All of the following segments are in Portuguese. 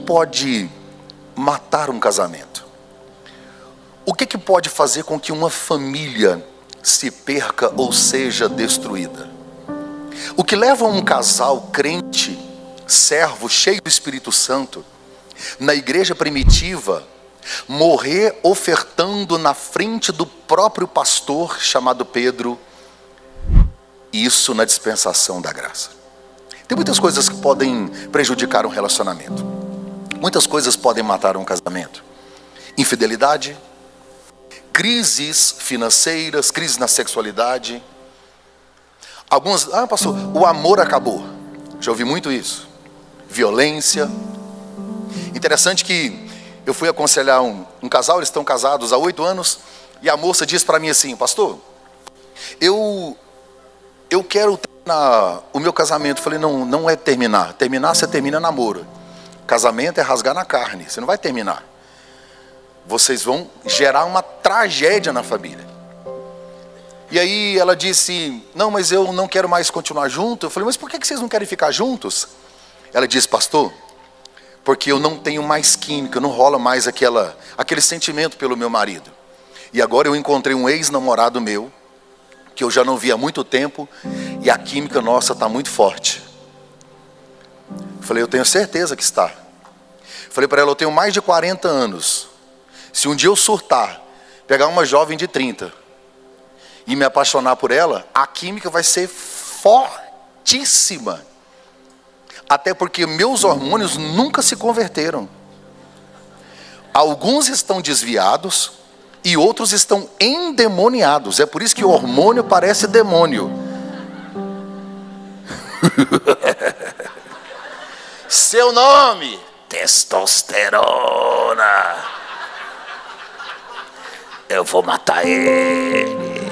pode matar um casamento? O que pode fazer com que uma família se perca ou seja destruída? O que leva um casal crente, servo, cheio do Espírito Santo, na igreja primitiva, morrer ofertando na frente do próprio pastor chamado Pedro, isso na dispensação da graça. Tem muitas coisas que podem prejudicar um relacionamento. Muitas coisas podem matar um casamento. Infidelidade, crises financeiras, crises na sexualidade. Algumas, pastor, o amor acabou. Já ouvi muito isso. Violência. Interessante que eu fui aconselhar um casal, eles estão casados há 8 anos, e a moça disse para mim assim: pastor, eu quero terminar o meu casamento. Eu falei, não é terminar. Terminar, você termina namoro. Casamento é rasgar na carne, você não vai terminar. Vocês vão gerar uma tragédia na família. E aí ela disse, não, mas eu não quero mais continuar junto. Eu falei, mas por que vocês não querem ficar juntos? Ela disse, pastor, porque eu não tenho mais química, não rola mais aquele sentimento pelo meu marido. E agora eu encontrei um ex-namorado meu, que eu já não via há muito tempo, e a química nossa está muito forte. Eu falei, eu tenho certeza que está. Eu falei para ela, eu tenho mais de 40 anos. Se um dia eu surtar, pegar uma jovem de 30 e me apaixonar por ela, a química vai ser fortíssima. Até porque meus hormônios nunca se converteram. Alguns estão desviados e outros estão endemoniados. É por isso que o hormônio parece demônio. Seu nome? Testosterona. Eu vou matar ele.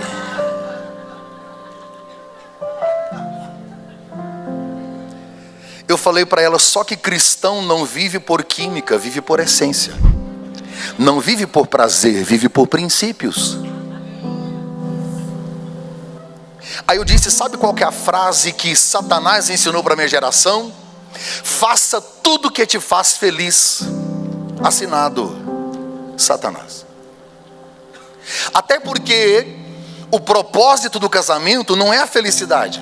Eu falei para ela, só que cristão não vive por química, vive por essência. Não vive por prazer, vive por princípios. Aí eu disse, sabe qual que é a frase que Satanás ensinou para a minha geração? Faça tudo que te faz feliz. Assinado, Satanás. Até porque o propósito do casamento não é a felicidade.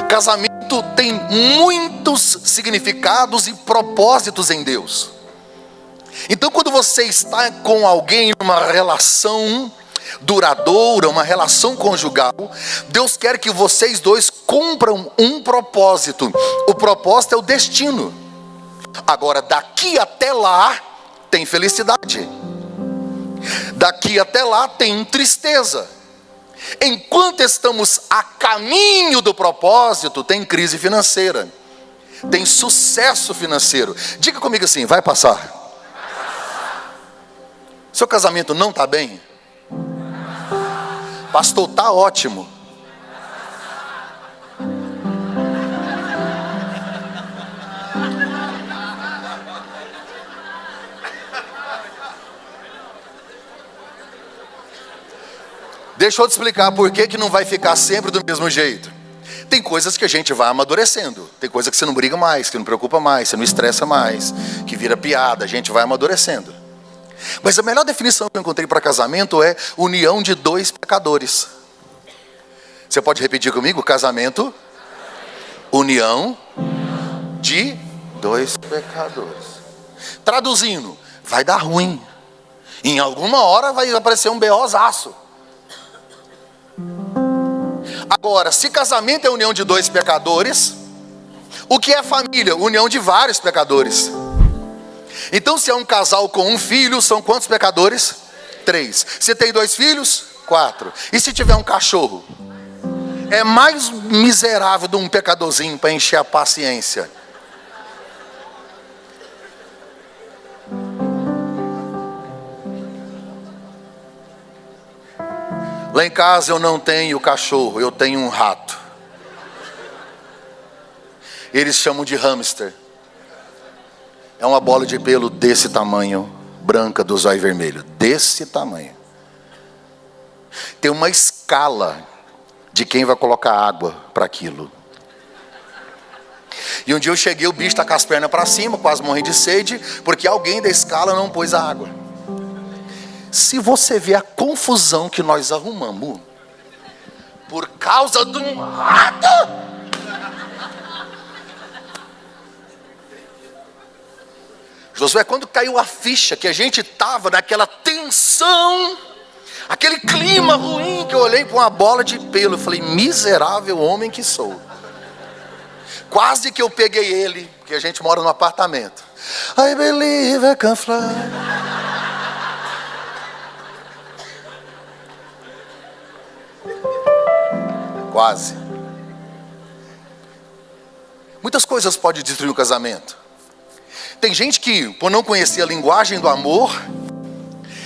Casamento tem muitos significados e propósitos em Deus. Então quando você está com alguém numa relação duradoura, uma relação conjugal, Deus quer que vocês dois cumpram um propósito. O propósito é o destino. Agora daqui até lá tem felicidade. Daqui até lá tem tristeza. Enquanto estamos a caminho do propósito, tem crise financeira, tem sucesso financeiro. Diga comigo assim, vai passar. Seu casamento não está bem? Pastor, está ótimo. Deixa eu te explicar por que não vai ficar sempre do mesmo jeito. Tem coisas que a gente vai amadurecendo. Tem coisa que você não briga mais, que não preocupa mais, você não estressa mais, que vira piada, a gente vai amadurecendo. Mas a melhor definição que eu encontrei para casamento é união de 2 pecadores. Você pode repetir comigo? Casamento, união de 2 pecadores. Traduzindo, vai dar ruim. Em alguma hora vai aparecer um BOzaço. Agora, se casamento é união de 2 pecadores, o que é família? União de vários pecadores. Então, se é um casal com um filho, são quantos pecadores? 3. Se tem 2 filhos? 4. E se tiver um cachorro? É mais miserável de um pecadorzinho para encher a paciência. Lá em casa eu não tenho cachorro, eu tenho um rato. Eles chamam de hamster. É uma bola de pelo desse tamanho, branca, do zóio vermelho. Desse tamanho. Tem uma escala de quem vai colocar água para aquilo. E um dia eu cheguei, o bicho está com as pernas para cima, quase morrendo de sede, porque alguém da escala não pôs a água. Se você vê a confusão que nós arrumamos por causa de um rato, Josué, quando caiu a ficha que a gente estava naquela tensão, aquele clima ruim, que eu olhei para uma bola de pelo, eu falei, miserável homem que sou. Quase que eu peguei ele, porque a gente mora num apartamento. I believe I can fly. Quase. Muitas coisas podem destruir o casamento. Tem gente que, por não conhecer a linguagem do amor,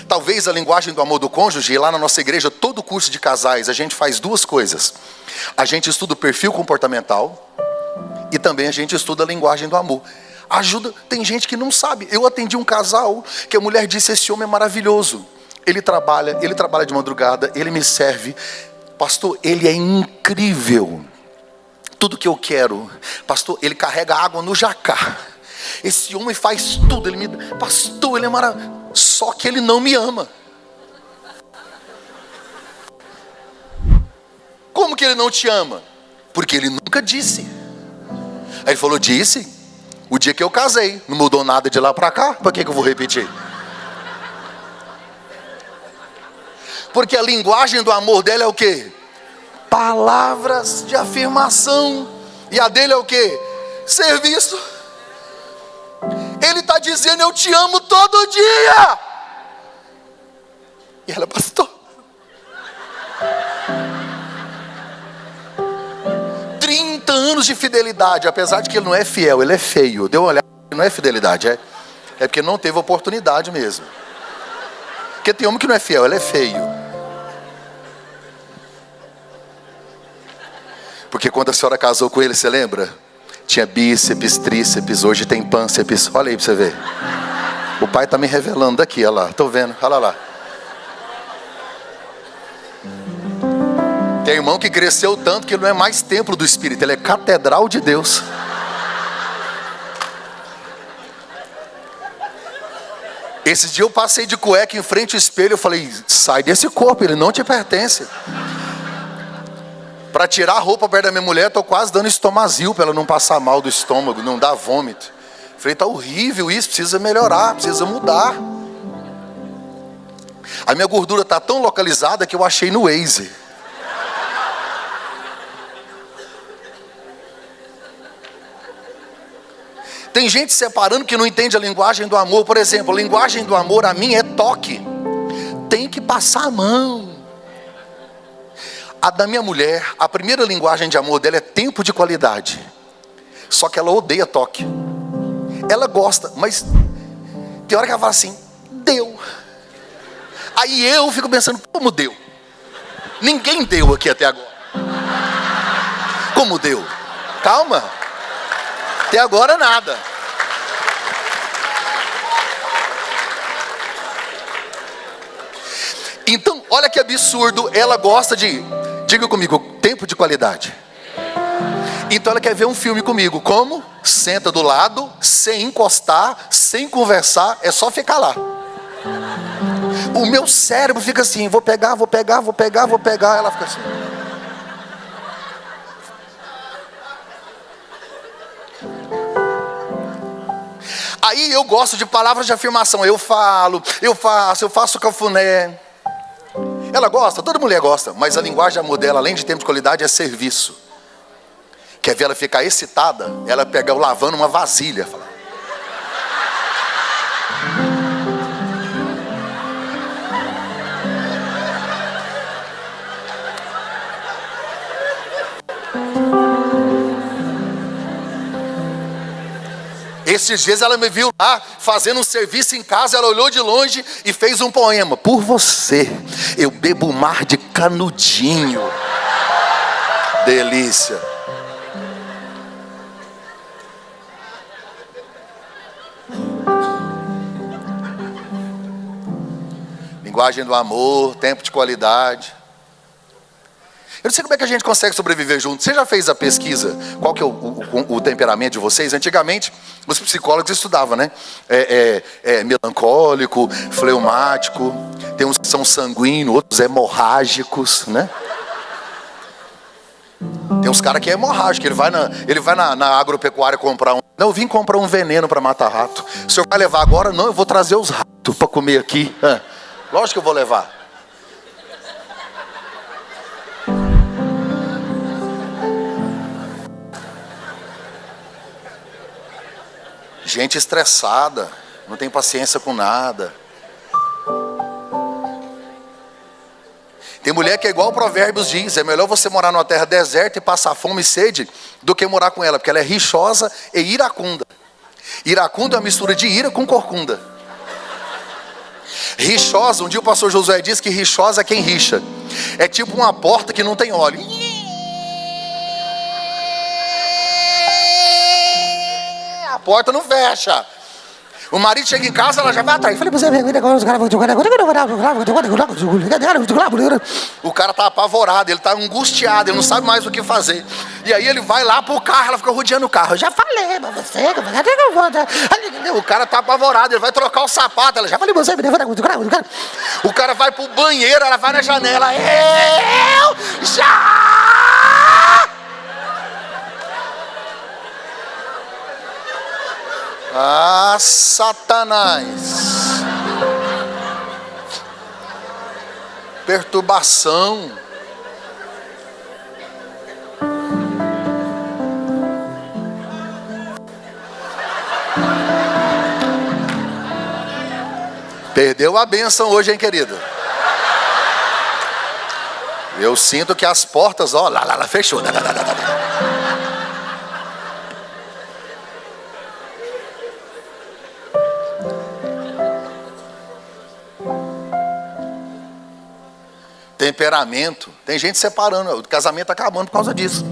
talvez a linguagem do amor do cônjuge, e lá na nossa igreja, todo curso de casais, a gente faz duas coisas. A gente estuda o perfil comportamental e também a gente estuda a linguagem do amor. Ajuda, tem gente que não sabe. Eu atendi um casal que a mulher disse, esse homem é maravilhoso. Ele trabalha de madrugada, ele me serve. Pastor, ele é incrível. Tudo que eu quero. Pastor, ele carrega água no jacá. Esse homem faz tudo. Ele me, pastor, ele é maravilhoso. Só que ele não me ama. Como que ele não te ama? Porque ele nunca disse. Aí ele falou, disse. O dia que eu casei. Não mudou nada de lá para cá. Para que eu vou repetir? Porque a linguagem do amor dela é o quê? Palavras de afirmação. E a dele é o quê? Serviço. Ele está dizendo, eu te amo todo dia. E ela, pastor, 30 anos de fidelidade. Apesar de que ele não é fiel, ele é feio. Deu uma olhada, não é fidelidade, é porque não teve oportunidade mesmo. Porque tem homem que não é fiel, ele é feio. Porque quando a senhora casou com ele, você lembra? Tinha bíceps, tríceps, hoje tem pânceps. Olha aí para você ver. O pai está me revelando daqui, olha lá. Estou vendo, olha lá. Tem irmão que cresceu tanto que ele não é mais templo do Espírito, ele é catedral de Deus. Esses dias eu passei de cueca em frente ao espelho, eu falei, sai desse corpo, ele não te pertence. Para tirar a roupa perto da minha mulher, estou quase dando estomazil para ela não passar mal do estômago, não dar vômito. Falei, está horrível isso, precisa melhorar, precisa mudar. A minha gordura está tão localizada que eu achei no Waze. Tem gente separando que não entende a linguagem do amor. Por exemplo, a linguagem do amor a mim é toque. Tem que passar a mão. A da minha mulher, a primeira linguagem de amor dela é tempo de qualidade. Só que ela odeia toque. Ela gosta, mas tem hora que ela fala assim, deu. Aí eu fico pensando, como deu? Ninguém deu aqui até agora. Como deu? Calma. Até agora nada. Então, olha que absurdo. Ela gosta de, diga comigo, tempo de qualidade. Então ela quer ver um filme comigo. Como? Senta do lado, sem encostar, sem conversar, é só ficar lá. O meu cérebro fica assim, vou pegar. Ela fica assim. Aí eu gosto de palavras de afirmação. Eu falo, eu faço cafuné. Ela gosta, toda mulher gosta. Mas a linguagem de amor dela, além de tempo de qualidade, é serviço. Quer ver ela ficar excitada? Ela pega lavando uma vasilha. Fala. Esses dias ela me viu lá fazendo um serviço em casa. Ela olhou de longe e fez um poema. Por você eu bebo o mar de canudinho. Delícia. Linguagem do amor, tempo de qualidade. Eu não sei como é que a gente consegue sobreviver junto. Você já fez a pesquisa? Qual que é o temperamento de vocês? Antigamente, os psicólogos estudavam, né? Melancólico, fleumático. Tem uns que são sanguíneos, outros hemorrágicos, né? Tem uns caras que é hemorrágico. Ele vai na agropecuária comprar um... Não, eu vim comprar um veneno para matar rato. O senhor vai levar agora? Não, eu vou trazer os ratos para comer aqui. Lógico que eu vou levar. Gente estressada, não tem paciência com nada. Tem mulher que é igual o Provérbios diz: é melhor você morar numa terra deserta e passar fome e sede do que morar com ela, porque ela é rixosa e iracunda. Iracunda é uma mistura de ira com corcunda. Rixosa, um dia o pastor Josué disse que rixosa é quem rixa. É tipo uma porta que não tem óleo. A porta não fecha. O marido chega em casa, ela já vai atrás. O cara tá apavorado, ele tá angustiado, ele não sabe mais o que fazer. E aí ele vai lá pro carro, ela fica rodeando o carro. Eu já falei pra você. O cara tá apavorado, ele vai trocar o sapato. Ela já falei pra você. O cara vai pro banheiro, ela vai na janela. Eu já... Ah, Satanás. Perturbação. Perdeu a bênção hoje, hein, querido? Eu sinto que as portas, ó, lá, fechou. Temperamento. Tem gente separando, o casamento acabando por causa disso.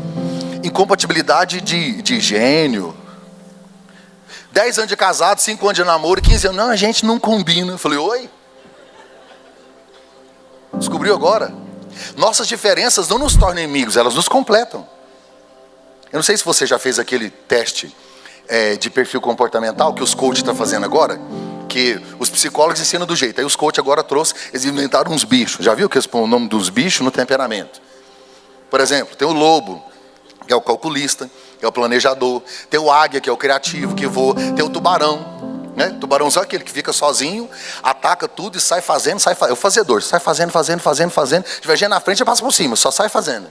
Incompatibilidade de gênio. 10 anos de casado, 5 anos de namoro, 15 anos. Não, a gente não combina. Eu falei, oi? Descobriu agora? Nossas diferenças não nos tornam inimigos, elas nos completam. Eu não sei se você já fez aquele teste de perfil comportamental que os coaches estão fazendo agora. Que os psicólogos ensinam do jeito. Aí os coaches agora eles inventaram uns bichos. Já viu que eles põem o nome dos bichos no temperamento? Por exemplo, tem o lobo, que é o calculista, que é o planejador. Tem o águia, que é o criativo, que voa. Tem o tubarão, né? Tubarão é aquele que fica sozinho, ataca tudo e sai fazendo, é o fazedor. Sai fazendo. Se tiver gente na frente, passa por cima, só sai fazendo.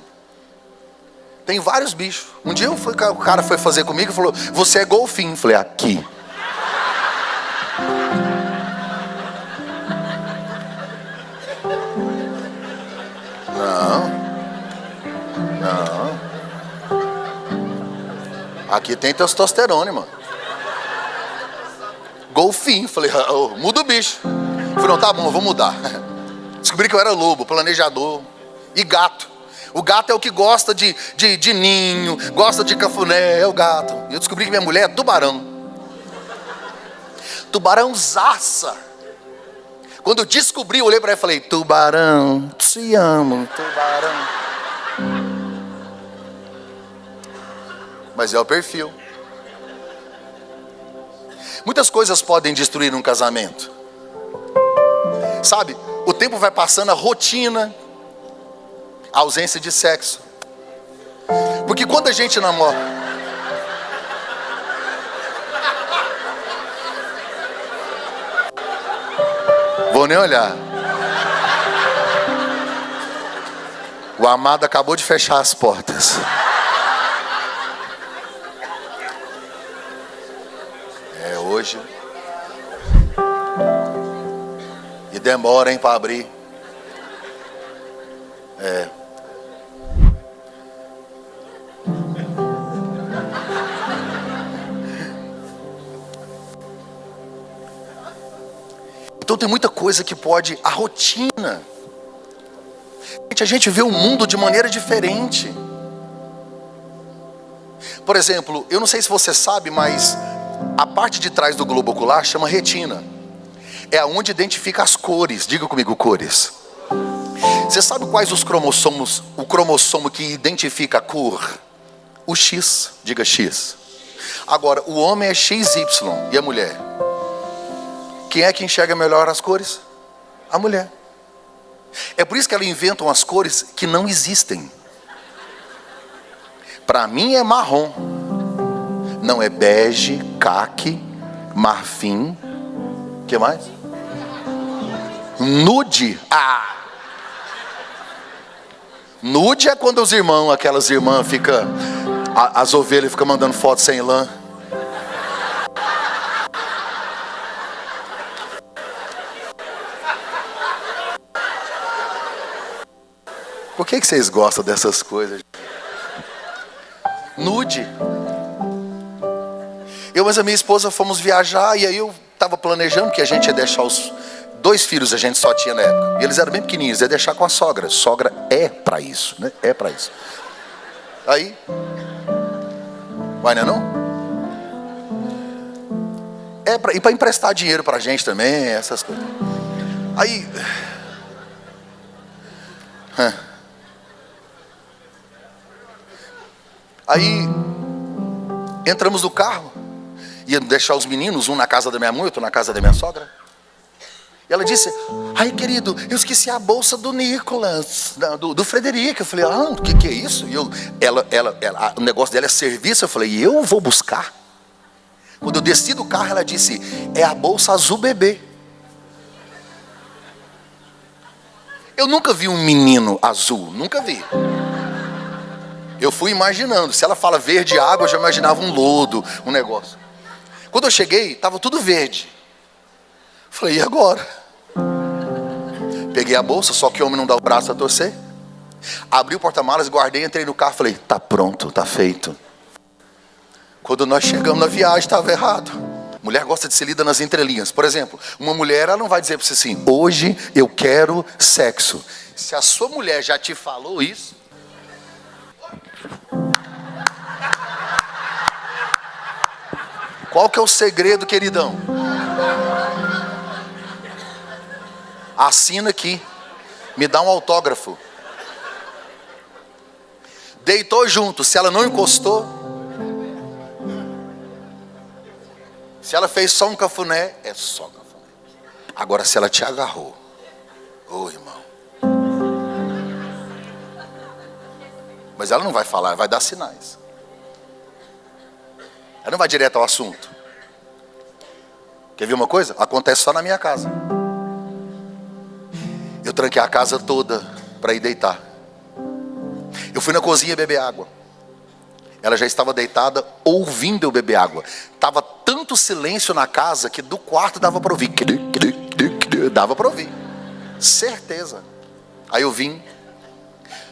Tem vários bichos. Um dia o cara foi fazer comigo e falou, você é golfinho. Eu falei, aqui. Não. Aqui tem testosterona, mano. Golfinho. Falei, muda o bicho. Falei, não, tá bom, eu vou mudar. Descobri que eu era lobo, planejador e gato. O gato é o que gosta de ninho, gosta de cafuné, é o gato. E eu descobri que minha mulher é tubarão. Tubarãozaça. Quando eu descobri, eu olhei para ela e falei, tubarão, te amo, tubarão. Mas é o perfil. Muitas coisas podem destruir um casamento. Sabe, o tempo vai passando, a rotina, a ausência de sexo. Porque quando a gente namora... Vou nem olhar. O amado acabou de fechar as portas. É hoje. E demora, hein, para abrir. Então tem muita coisa que pode... A rotina. A gente vê o mundo de maneira diferente. Por exemplo, eu não sei se você sabe, mas a parte de trás do globo ocular chama retina. É onde identifica as cores. Diga comigo, cores. Você sabe quais os cromossomos, o cromossomo que identifica a cor? O X, diga X. Agora, o homem é XY e a mulher? Quem é que enxerga melhor as cores? A mulher. É por isso que ela inventa umas cores que não existem. Para mim é marrom. Não é bege, caque, marfim. O que mais? Nude. Nude é quando os irmãos, aquelas irmãs ficam, as ovelhas ficam mandando foto sem lã. Por que vocês gostam dessas coisas? Nude. Eu e a minha esposa fomos viajar e aí eu estava planejando que a gente ia deixar os 2 filhos, a gente só tinha na época. E eles eram bem pequenininhos, ia deixar com a sogra. Sogra é para isso, né? É para isso. Aí, vai, né não? E para emprestar dinheiro para a gente também, essas coisas. Aí entramos no carro, ia deixar os meninos, um na casa da minha mãe, outro na casa da minha sogra. E ela disse: ai querido, eu esqueci a bolsa do Nicolas, do Frederico. Eu falei: o que é isso? E o negócio dela é serviço. Eu falei: eu vou buscar. Quando eu desci do carro, ela disse: é a bolsa azul bebê. Eu nunca vi um menino azul, nunca vi. Eu fui imaginando, se ela fala verde água, eu já imaginava um lodo, um negócio. Quando eu cheguei, estava tudo verde. Falei: e agora? Peguei a bolsa, só que o homem não dá o braço a torcer. Abri o porta-malas, guardei, entrei no carro, falei: tá pronto, tá feito. Quando nós chegamos na viagem, estava errado. Mulher gosta de ser lida nas entrelinhas. Por exemplo, uma mulher, ela não vai dizer para você assim: hoje eu quero sexo. Se a sua mulher já te falou isso, qual que é o segredo, queridão? Assina aqui, me dá um autógrafo. Deitou junto, se ela não encostou, se ela fez só um cafuné, é só cafuné. Agora se ela te agarrou, irmão. Mas ela não vai falar, vai dar sinais. Ela não vai direto ao assunto. Quer ver uma coisa? Acontece só na minha casa. Eu tranquei a casa toda para ir deitar. Eu fui na cozinha beber água. Ela já estava deitada ouvindo eu beber água. Tava tanto silêncio na casa que do quarto dava para ouvir. Dava para ouvir. Certeza. Aí eu vim.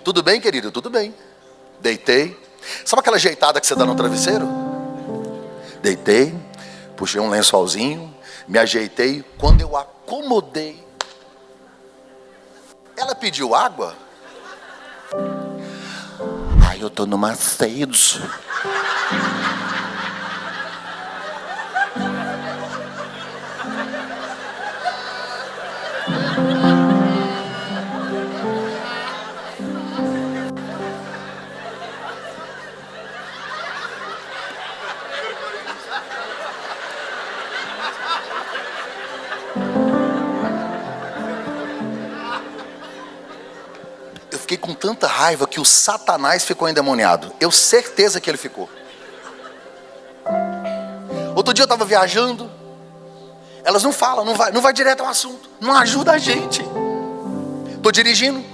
Tudo bem, querido? Tudo bem. Deitei. Sabe aquela ajeitada que você dá no travesseiro? Deitei. Puxei um lençolzinho. Me ajeitei. Quando eu acomodei, ela pediu água. Ai, eu tô numa sede. Eu fiquei com tanta raiva que o Satanás ficou endemoniado. Eu certeza que ele ficou. Outro dia eu estava viajando. Elas não falam, não vai direto ao assunto. Não ajuda a gente. Estou dirigindo.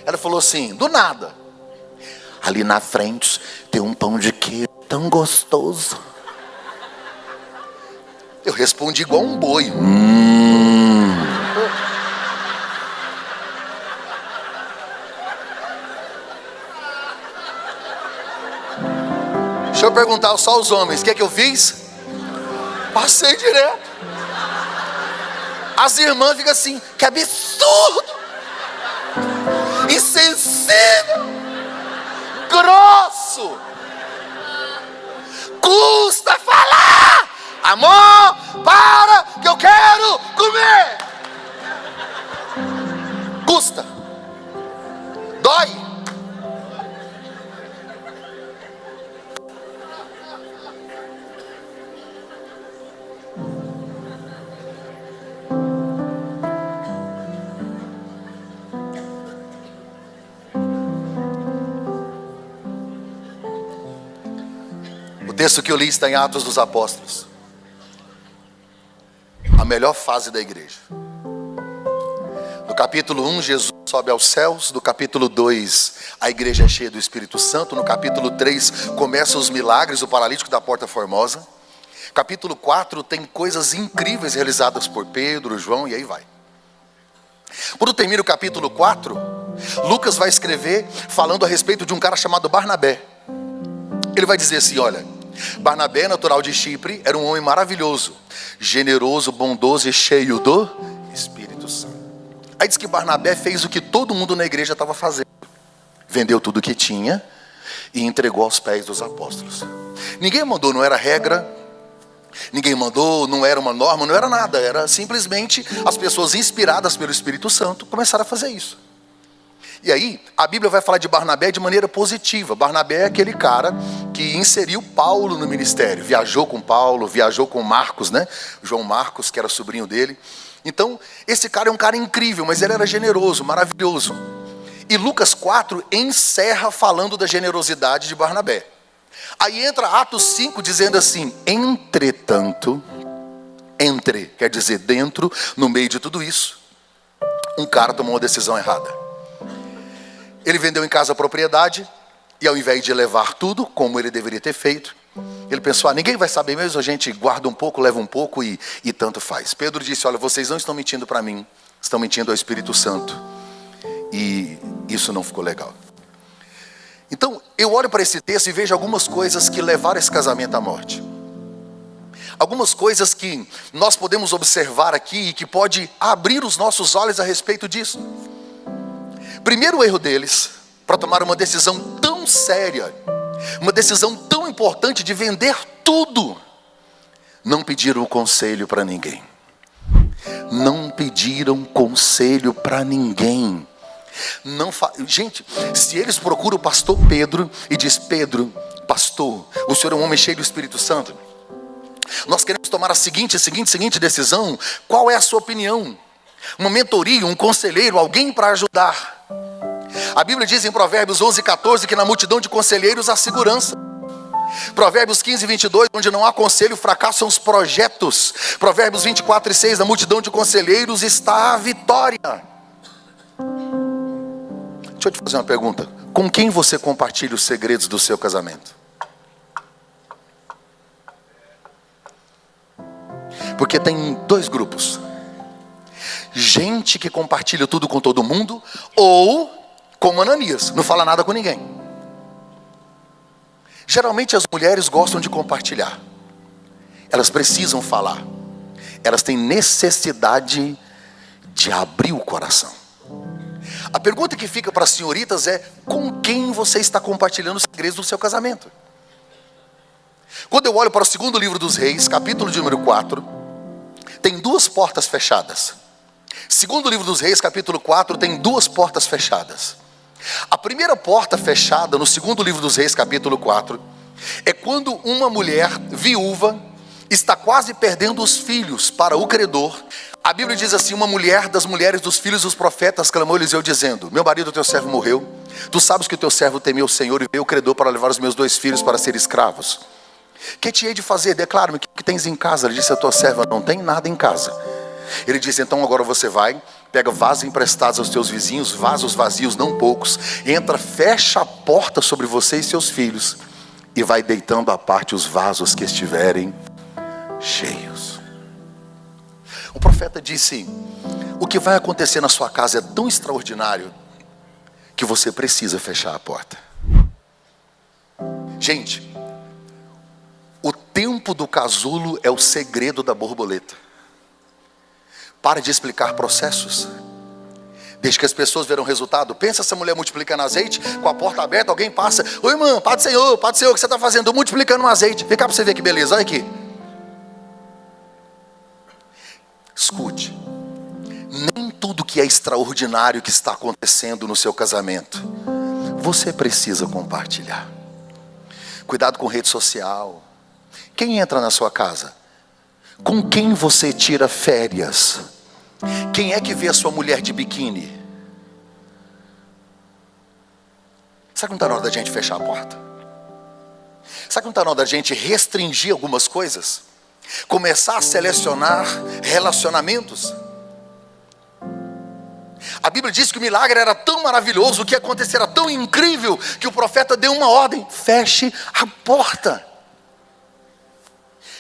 Ela falou assim, do nada: ali na frente tem um pão de queijo tão gostoso. Eu respondi igual um boi. Deixa eu perguntar só aos homens, o que é que eu fiz? Passei direto. As irmãs ficam assim: que absurdo, insensível, grosso, custa falar, amor, para que eu quero comer. Custa. O texto que eu li está em Atos dos Apóstolos. A melhor fase da igreja. No capítulo 1, Jesus sobe aos céus. No capítulo 2, a igreja é cheia do Espírito Santo. No capítulo 3, começam os milagres, o paralítico da Porta Formosa. Capítulo 4, tem coisas incríveis realizadas por Pedro, João, e aí vai. Quando termina o capítulo 4, Lucas vai escrever falando a respeito de um cara chamado Barnabé. Ele vai dizer assim, olha, Barnabé, natural de Chipre, era um homem maravilhoso, generoso, bondoso e cheio do Espírito Santo. Aí diz que Barnabé fez o que todo mundo na igreja estava fazendo. Vendeu tudo o que tinha e entregou aos pés dos apóstolos. Ninguém mandou, não era regra. Ninguém mandou, não era uma norma, não era nada. Era simplesmente as pessoas inspiradas pelo Espírito Santo começaram a fazer isso. E aí, a Bíblia vai falar de Barnabé de maneira positiva. Barnabé é aquele cara que inseriu Paulo no ministério. Viajou com Paulo, viajou com Marcos, né? João Marcos, que era sobrinho dele. Então, esse cara é um cara incrível, mas ele era generoso, maravilhoso. E Lucas 4 encerra falando da generosidade de Barnabé. Aí entra Atos 5 dizendo assim, entretanto, quer dizer dentro, no meio de tudo isso, um cara tomou uma decisão errada. Ele vendeu em casa a propriedade, e ao invés de levar tudo, como ele deveria ter feito, ele pensou, ninguém vai saber mesmo, a gente guarda um pouco, leva um pouco e tanto faz. Pedro disse, olha, vocês não estão mentindo para mim, estão mentindo ao Espírito Santo. E isso não ficou legal. Então, eu olho para esse texto e vejo algumas coisas que levaram esse casamento à morte. Algumas coisas que nós podemos observar aqui e que pode abrir os nossos olhos a respeito disso. Primeiro erro deles, para tomar uma decisão tão séria, uma decisão tão importante de vender tudo, não pediram conselho para ninguém. Não pediram conselho para ninguém. Gente, se eles procuram o pastor Pedro e diz, Pedro, pastor, o senhor é um homem cheio do Espírito Santo, nós queremos tomar a seguinte decisão, qual é a sua opinião? Uma mentoria, um conselheiro, alguém para ajudar. A Bíblia diz em Provérbios 11:14 que na multidão de conselheiros há segurança. Provérbios 15:22, onde não há conselho, fracassam os projetos. Provérbios 24:6, na multidão de conselheiros está a vitória. Deixa eu te fazer uma pergunta. Com quem você compartilha os segredos do seu casamento? Porque tem dois grupos. Gente que compartilha tudo com todo mundo, ou como Ananias, não fala nada com ninguém. Geralmente as mulheres gostam de compartilhar. Elas precisam falar. Elas têm necessidade de abrir o coração. A pergunta que fica para as senhoritas é, com quem você está compartilhando os segredos do seu casamento? Quando eu olho para o segundo livro dos Reis, capítulo de número 4, tem duas portas fechadas. Segundo livro dos Reis, capítulo 4, tem duas portas fechadas. A primeira porta fechada, no segundo livro dos Reis, capítulo 4, é quando uma mulher viúva está quase perdendo os filhos para o credor. A Bíblia diz assim, uma mulher das mulheres dos filhos dos profetas clamou a Eliseu dizendo, meu marido, teu servo morreu, tu sabes que o teu servo temeu o Senhor e veio o credor para levar os meus 2 filhos para ser escravos. Que te hei de fazer? Declara-me, o que tens em casa? Ele disse, a tua serva não tem nada em casa. Ele disse, então agora você vai, pega vasos emprestados aos teus vizinhos, vasos vazios, não poucos, entra, fecha a porta sobre você e seus filhos, e vai deitando à parte os vasos que estiverem cheios. O profeta disse, o que vai acontecer na sua casa é tão extraordinário, que você precisa fechar a porta. Gente, o tempo do casulo é o segredo da borboleta. Pare de explicar processos. Deixe que as pessoas verão resultado. Pensa essa mulher multiplicando azeite, com a porta aberta, alguém passa. Oi irmã, Pai do Senhor, o que você está fazendo? Multiplicando um azeite. Vem cá para você ver que beleza, olha aqui. Escute. Nem tudo que é extraordinário que está acontecendo no seu casamento, você precisa compartilhar. Cuidado com rede social. Quem entra na sua casa? Com quem você tira férias? Quem é que vê a sua mulher de biquíni? Será que não está na hora da gente fechar a porta? Sabe que não está na hora da gente restringir algumas coisas? Começar a selecionar relacionamentos? A Bíblia diz que o milagre era tão maravilhoso, o que aconteceu era tão incrível, que o profeta deu uma ordem: feche a porta.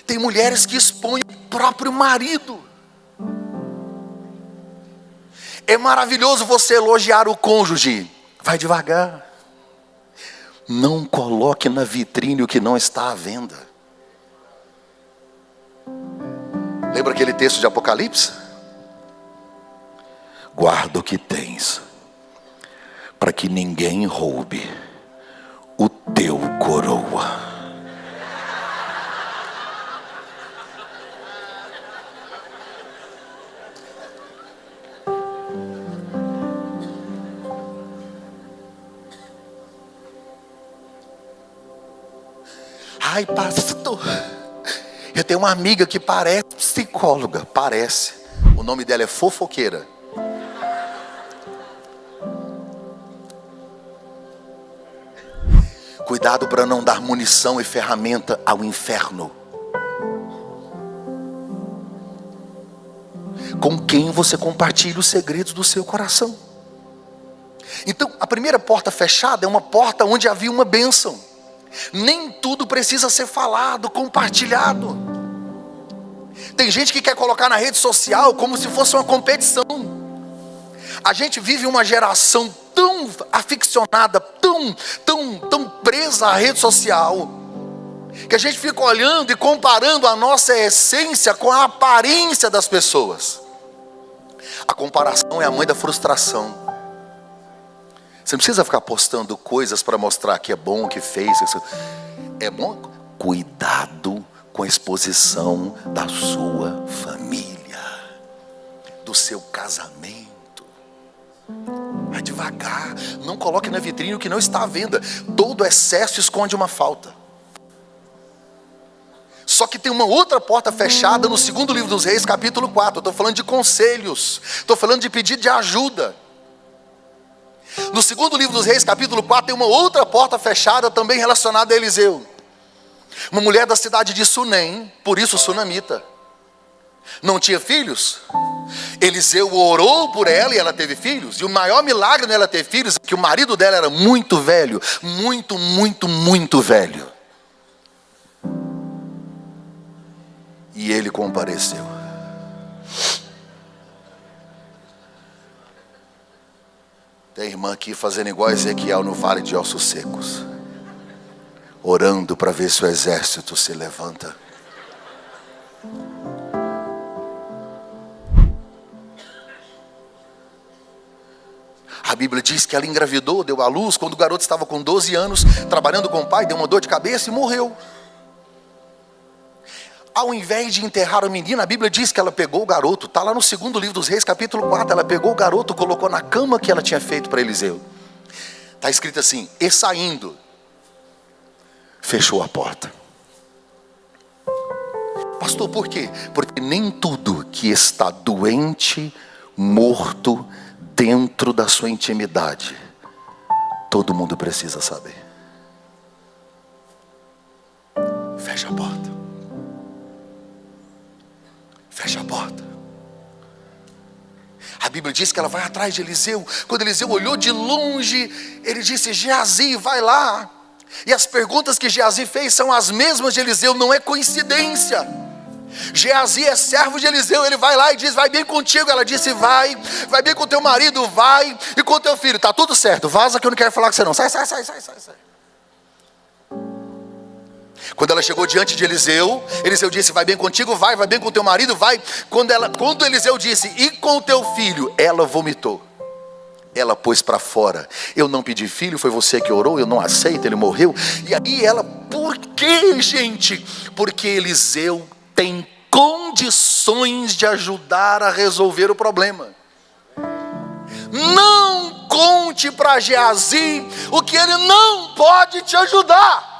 Tem mulheres que expõem o próprio marido. É maravilhoso você elogiar o cônjuge. Vai devagar. Não coloque na vitrine o que não está à venda. Lembra aquele texto de Apocalipse? Guarda o que tens, para que ninguém roube o teu coroa. Ai, pastor, eu tenho uma amiga que parece psicóloga, parece. O nome dela é fofoqueira. Cuidado para não dar munição e ferramenta ao inferno. Com quem você compartilha os segredos do seu coração. Então, a primeira porta fechada é uma porta onde havia uma bênção. Nem tudo precisa ser falado, compartilhado. Tem gente que quer colocar na rede social como se fosse uma competição. A gente vive uma geração tão aficionada, tão presa à rede social, que a gente fica olhando e comparando a nossa essência com a aparência das pessoas. A comparação é a mãe da frustração. Você não precisa ficar postando coisas para mostrar que é bom, que fez. É bom. Cuidado com a exposição da sua família, do seu casamento. Vai devagar. Não coloque na vitrine o que não está à venda. Todo excesso esconde uma falta. Só que tem uma outra porta fechada no segundo livro dos Reis, capítulo 4. Eu estou falando de conselhos. Estou falando de pedido de ajuda. No segundo livro dos Reis, capítulo 4, tem uma outra porta fechada também relacionada a Eliseu. Uma mulher da cidade de Sunem, por isso sunamita, não tinha filhos. Eliseu orou por ela e ela teve filhos. E o maior milagre nela ter filhos é que o marido dela era muito velho. Muito velho. E ele compareceu. Tem irmã aqui fazendo igual Ezequiel no vale de ossos secos, orando para ver se o exército se levanta. A Bíblia diz que ela engravidou, deu à luz, quando o garoto estava com 12 anos, trabalhando com o pai, deu uma dor de cabeça e morreu. Ao invés de enterrar a menina, a Bíblia diz que ela pegou o garoto. Está lá no segundo livro dos Reis, capítulo 4. Ela pegou o garoto, colocou na cama que ela tinha feito para Eliseu. Está escrito assim: e saindo, fechou a porta. Pastor, por quê? Porque nem tudo que está doente, morto, dentro da sua intimidade, todo mundo precisa saber. Fecha a porta. Fecha a porta. A Bíblia diz que ela vai atrás de Eliseu. Quando Eliseu olhou de longe, ele disse: Geazi, vai lá. E as perguntas que Geazi fez são as mesmas de Eliseu, não é coincidência. Geazi é servo de Eliseu, ele vai lá e diz: vai bem contigo. Ela disse: vai bem com teu marido, vai, e com teu filho, está tudo certo, vaza que eu não quero falar com você não, sai. Quando ela chegou diante de Eliseu, Eliseu disse: vai bem contigo, vai bem com teu marido, vai. Quando Eliseu disse: e com teu filho, ela vomitou. Ela pôs para fora: eu não pedi filho, foi você que orou, eu não aceito, ele morreu. E aí ela: por que, gente? Porque Eliseu tem condições de ajudar a resolver o problema. Não conte para Geazi o que ele não pode te ajudar.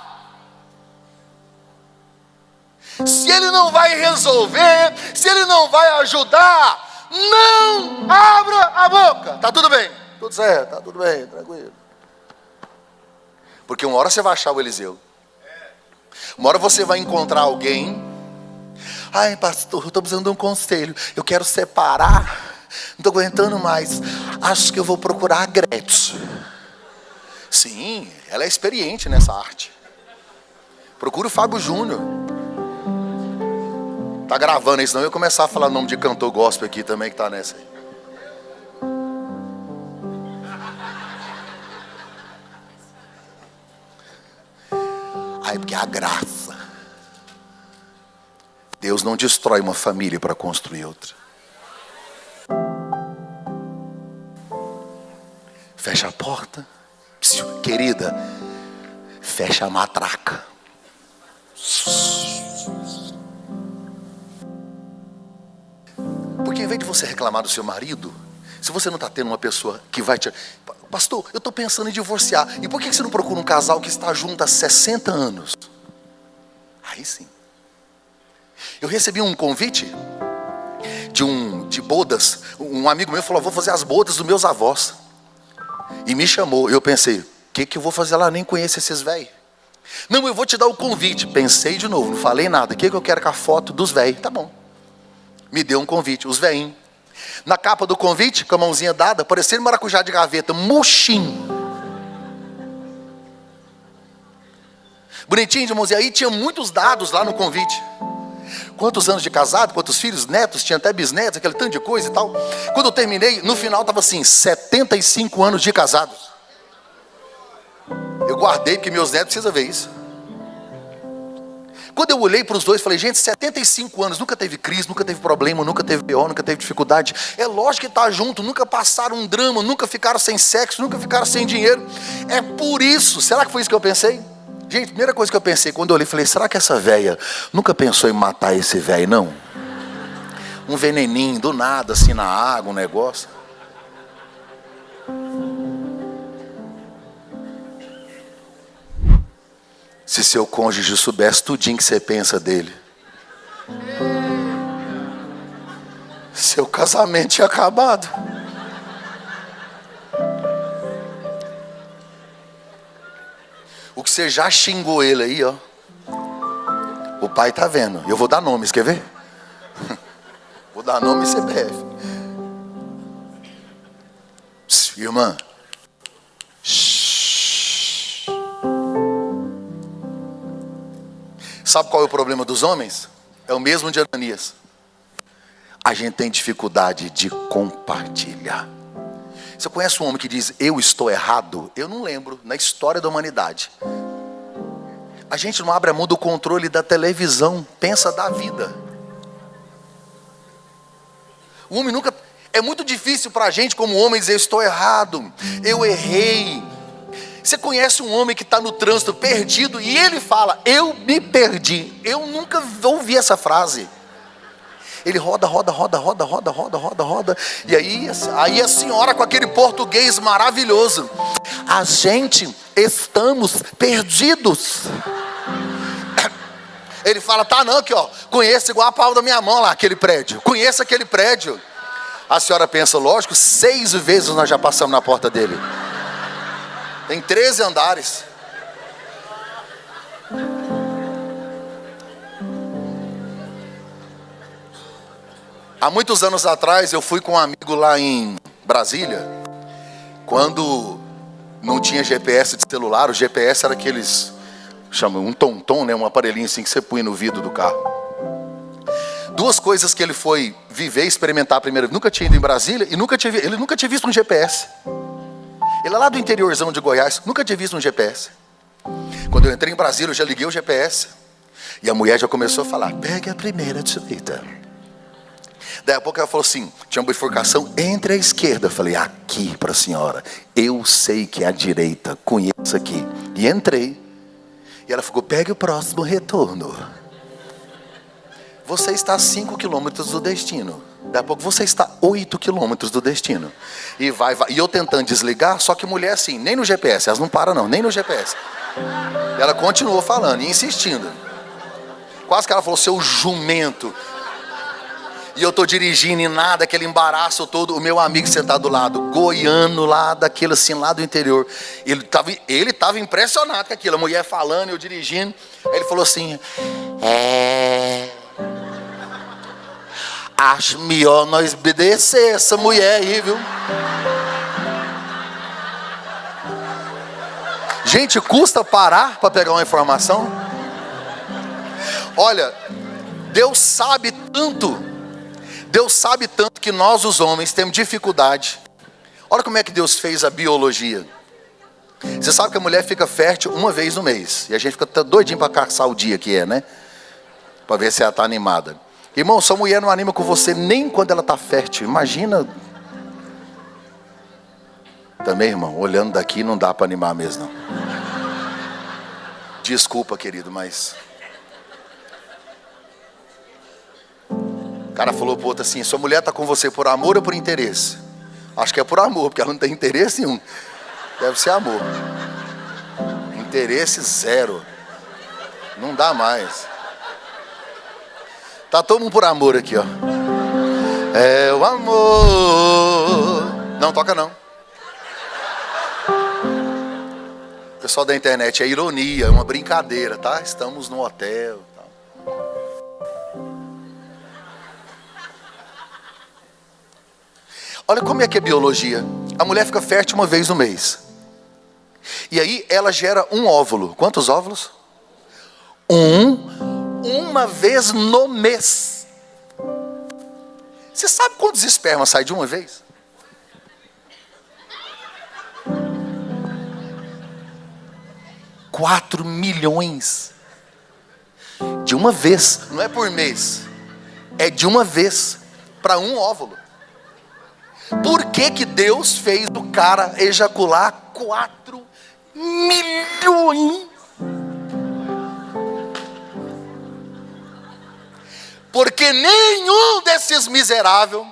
Se ele não vai resolver, se ele não vai ajudar, não abra a boca. Tá tudo bem, tudo certo, tá tudo bem, tranquilo. Porque uma hora você vai achar o Eliseu. Uma hora você vai encontrar alguém. Ai, pastor, eu estou precisando de um conselho. Eu quero separar. Não estou aguentando mais. Acho que eu vou procurar a Gretchen. Sim, ela é experiente nessa arte. Procura o Fábio Júnior. Tá gravando aí, senão eu ia começar a falar o nome de cantor gospel aqui também, que tá nessa aí. Aí, porque é a graça. Deus não destrói uma família para construir outra. Fecha a porta. Querida, fecha a matraca. Porque em vez de você reclamar do seu marido, se você não está tendo uma pessoa que vai te... Pastor, eu estou pensando em divorciar. E por que você não procura um casal que está junto há 60 anos? Aí sim. Eu recebi um convite de bodas. Um amigo meu falou, vou fazer as bodas dos meus avós. E me chamou. Eu pensei, o que eu vou fazer lá? Nem conheço esses velhos. Não, eu vou te dar o convite. Pensei de novo, não falei nada. O que eu quero com a foto dos velhos? Tá bom. Me deu um convite, os velhinhos. Na capa do convite, com a mãozinha dada, parecendo maracujá de gaveta, murchinho. Bonitinho de mãozinha. Aí tinha muitos dados lá no convite. Quantos anos de casado, quantos filhos, netos, tinha até bisnetos, aquele tanto de coisa e tal. Quando eu terminei, no final estava assim, 75 anos de casados. Eu guardei porque meus netos precisam ver isso. Quando eu olhei para os dois, falei, gente, 75 anos, nunca teve crise, nunca teve problema, nunca teve BO, nunca teve dificuldade. É lógico que está junto, nunca passaram um drama, nunca ficaram sem sexo, nunca ficaram sem dinheiro. É por isso, será que foi isso que eu pensei? Gente, primeira coisa que eu pensei, quando eu olhei, falei, será que essa velha nunca pensou em matar esse velho, não? Um veneninho, do nada, assim, na água, um negócio. Se seu cônjuge soubesse tudinho que você pensa dele, seu casamento tinha acabado. O que você já xingou ele aí, ó. O pai tá vendo. Eu vou dar nomes, quer ver? Vou dar nome e CPF. Irmã. Sabe qual é o problema dos homens? É o mesmo de Ananias. A gente tem dificuldade de compartilhar. Você conhece um homem que diz, eu estou errado? Eu não lembro, na história da humanidade. A gente não abre a mão do controle da televisão, pensa da vida. O homem nunca... É muito difícil para a gente como homem dizer, estou errado, eu errei. Você conhece um homem que está no trânsito perdido e ele fala, eu me perdi. Eu nunca ouvi essa frase. Ele roda. E aí a senhora com aquele português maravilhoso. A gente estamos perdidos. Ele fala, tá não, aqui ó. Conheço igual a palma da minha mão lá, aquele prédio. Conheço aquele prédio. A senhora pensa, lógico, 6 vezes nós já passamos na porta dele. Tem 13 andares. Há muitos anos atrás eu fui com um amigo lá em Brasília. Quando não tinha GPS de celular, o GPS era aqueles, chama um tom-tom, né? Um aparelhinho assim que você põe no vidro do carro. 2 coisas que ele foi viver e experimentar primeiro. Nunca tinha ido em Brasília e ele nunca tinha visto um GPS. Ele é lá do interiorzão de Goiás, nunca tinha visto um GPS. Quando eu entrei em Brasília, eu já liguei o GPS. E a mulher já começou a falar, pegue a primeira direita. Daí a pouco ela falou assim, tinha uma bifurcação entre a esquerda. Eu falei, aqui para a senhora. Eu sei que é a direita, conheço aqui. E entrei. E ela ficou, pegue o próximo retorno. Você está a 5 quilômetros do destino. Daqui a pouco você está a 8 quilômetros do destino. E vai. E eu tentando desligar, só que mulher assim, nem no GPS, elas não param não, nem no GPS. E ela continuou falando e insistindo. Quase que ela falou, seu jumento. E eu estou dirigindo e nada, aquele embaraço todo. O meu amigo sentado do lado, goiano lá, daquele assim, lá do interior. Ele estava impressionado com aquilo. A mulher falando, eu dirigindo. Aí ele falou assim: acho melhor nós obedecer essa mulher aí, viu? Gente, custa parar para pegar uma informação? Olha, Deus sabe tanto que nós os homens temos dificuldade. Olha como é que Deus fez a biologia. Você sabe que a mulher fica fértil uma vez no mês. E a gente fica doidinho para caçar o dia que é, né? Para ver se ela está animada. Irmão, sua mulher não anima com você nem quando ela está fértil. Imagina. Também, irmão, olhando daqui não dá para animar mesmo, não. Desculpa, querido, mas... O cara falou pro outro assim: sua mulher está com você por amor ou por interesse? Acho que é por amor, porque ela não tem interesse nenhum. Deve ser amor. Interesse zero. Não dá mais. Tá todo mundo por amor aqui, ó. É o amor. Não, toca não. Pessoal da internet, é ironia, é uma brincadeira, tá? Estamos no hotel. Olha como é que é biologia. A mulher fica fértil uma vez no mês. E aí ela gera um óvulo. Quantos óvulos? Uma vez no mês. Você sabe quantos espermas saem de uma vez? $4 milhões. De uma vez. Não é por mês. É de uma vez. Para um óvulo. Por que Deus fez o cara ejacular 4 milhões? Porque nenhum desses miseráveis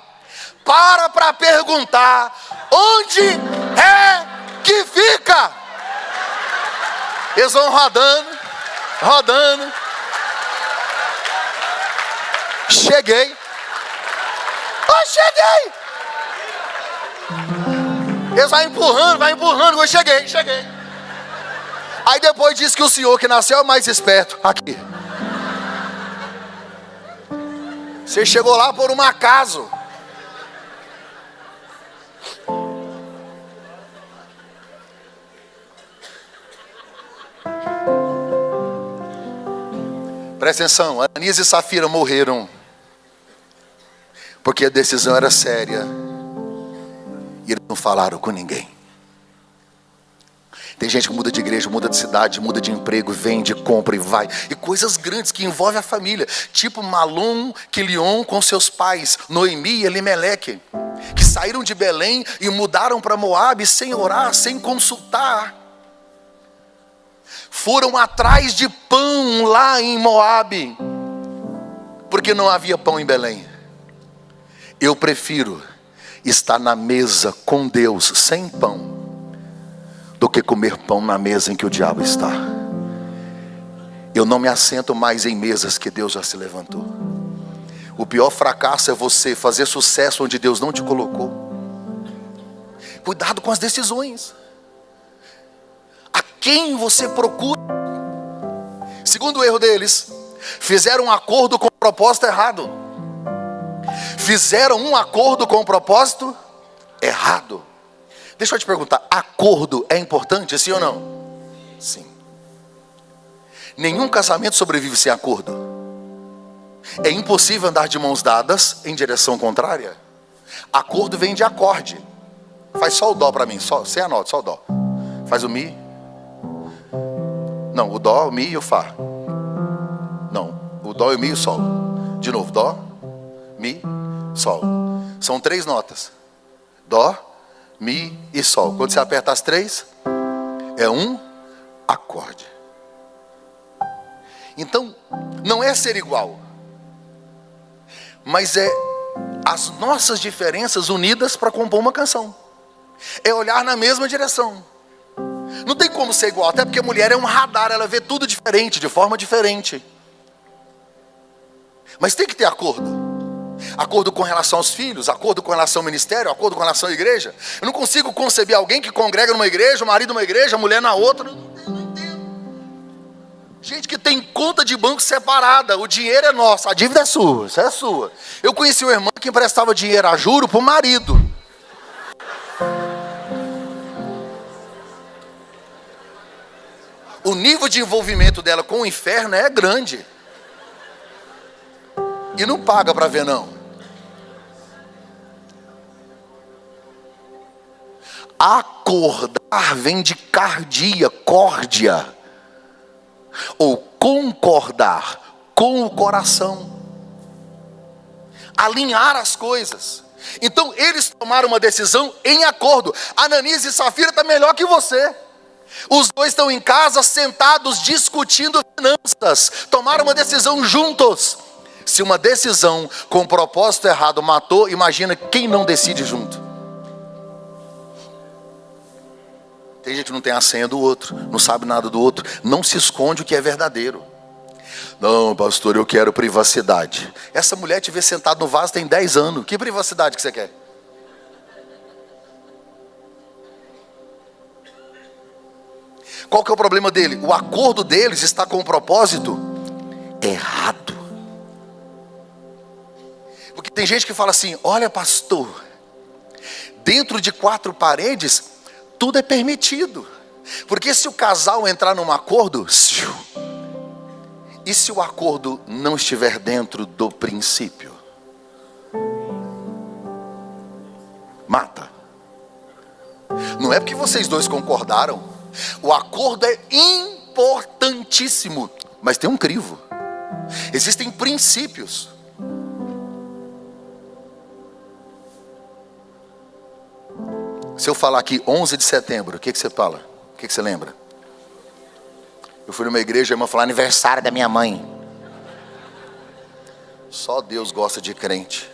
para perguntar onde é que fica. Eles vão rodando. Cheguei. Cheguei. Eles vão empurrando, eu cheguei. Aí depois diz que o senhor que nasceu é mais esperto. Aqui. Você chegou lá por um acaso. Presta atenção, Ananias e Safira morreram porque a decisão era séria. E eles não falaram com ninguém. Tem gente que muda de igreja, muda de cidade, muda de emprego, vende, compra e vai. E coisas grandes que envolvem a família. Tipo Malom, Quilion com seus pais, Noemi e Elimeleque. Que saíram de Belém e mudaram para Moabe sem orar, sem consultar. Foram atrás de pão lá em Moabe. Porque não havia pão em Belém. Eu prefiro estar na mesa com Deus sem pão do que comer pão na mesa em que o diabo está. Eu não me assento mais em mesas que Deus já se levantou. O pior fracasso é você fazer sucesso onde Deus não te colocou. Cuidado com as decisões. A quem você procura? Segundo o erro deles, fizeram um acordo com o propósito errado. Fizeram um acordo com o propósito errado. Deixa eu te perguntar, acordo é importante, sim ou não? Sim. Nenhum casamento sobrevive sem acordo. É impossível andar de mãos dadas em direção contrária. Acordo vem de acorde. Faz só o dó para mim, você anota, só o dó. Faz o mi. Não, o dó, o mi e o fá. Não, o dó, o mi e o sol. De novo, dó, mi, sol. São 3 notas. Dó, mi e sol. Quando você aperta as 3, é um acorde. Então, não é ser igual, mas é as nossas diferenças unidas para compor uma canção. É olhar na mesma direção. Não tem como ser igual, até porque a mulher é um radar, ela vê tudo diferente, de forma diferente. Mas tem que ter acordo. Acordo com relação aos filhos, acordo com relação ao ministério, acordo com relação à igreja. Eu não consigo conceber alguém que congrega numa igreja, o marido numa igreja, a mulher na outra. Eu não entendo. Gente que tem tem conta de banco separada, o dinheiro é nosso, a dívida é sua, isso é sua. Eu conheci uma irmã que emprestava dinheiro a juro para o marido. O nível de envolvimento dela com o inferno é grande. E não paga para ver, não. Acordar vem de cardia, córdia. Ou concordar com o coração. Alinhar as coisas. Então eles tomaram uma decisão em acordo. Ananias e Safira está melhor que você. Os dois estão em casa, sentados, discutindo finanças. Tomaram uma decisão juntos. Se uma decisão com propósito errado matou, imagina quem não decide junto. Tem gente que não tem a senha do outro, não sabe nada do outro, não se esconde o que é verdadeiro. Não, pastor, eu quero privacidade. Essa mulher te vê sentado no vaso tem 10 anos. Que privacidade que você quer? Qual que é o problema dele? O acordo deles está com um propósito errado. Porque tem gente que fala assim: olha, pastor, dentro de 4 paredes tudo é permitido. Porque se o casal entrar num acordo, e se o acordo não estiver dentro do princípio? Mata. Não é porque vocês dois concordaram. O acordo é importantíssimo, mas tem um crivo. Existem princípios. Se eu falar aqui 11 de setembro, o que você fala? O que você lembra? Eu fui numa igreja, a irmã falou: aniversário da minha mãe. Só Deus gosta de crente.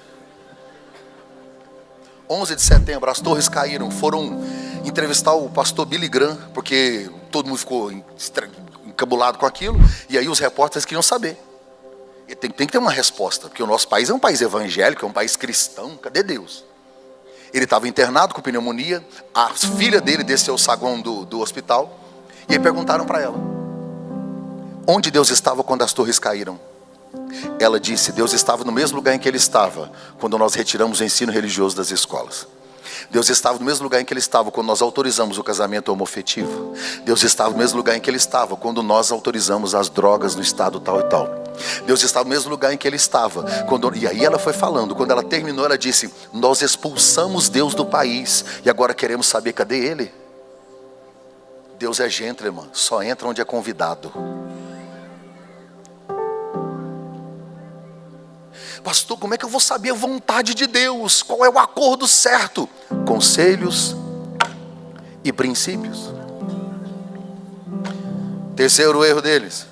11 de setembro, as torres caíram. Foram entrevistar o pastor Billy Graham, porque todo mundo ficou encabulado com aquilo. E aí os repórteres queriam saber. E tem que ter uma resposta, porque o nosso país é um país evangélico, é um país cristão. Cadê Deus? Ele estava internado com pneumonia. A filha dele desceu o saguão do hospital. E aí perguntaram para ela: onde Deus estava quando as torres caíram? Ela disse: Deus estava no mesmo lugar em que Ele estava quando nós retiramos o ensino religioso das escolas. Deus estava no mesmo lugar em que Ele estava quando nós autorizamos o casamento homoafetivo. Deus estava no mesmo lugar em que Ele estava quando nós autorizamos as drogas no estado tal e tal. Deus estava no mesmo lugar em que Ele estava quando... E aí ela foi falando. Quando ela terminou, ela disse: nós expulsamos Deus do país e agora queremos saber cadê Ele. Deus é gentleman, só entra onde é convidado. Pastor, como é que eu vou saber a vontade de Deus? Qual é o acordo certo? Conselhos e princípios. Terceiro erro deles: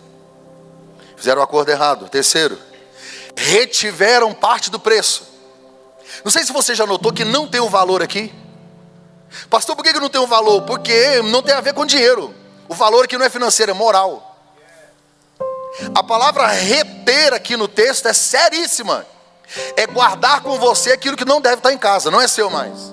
fizeram o acordo errado. Terceiro, retiveram parte do preço. Não sei se você já notou que não tem o valor aqui. Pastor, por que não tem o valor? Porque não tem a ver com dinheiro. O valor aqui não é financeiro, é moral. A palavra reter aqui no texto é seríssima. É guardar com você aquilo que não deve estar em casa, não é seu mais.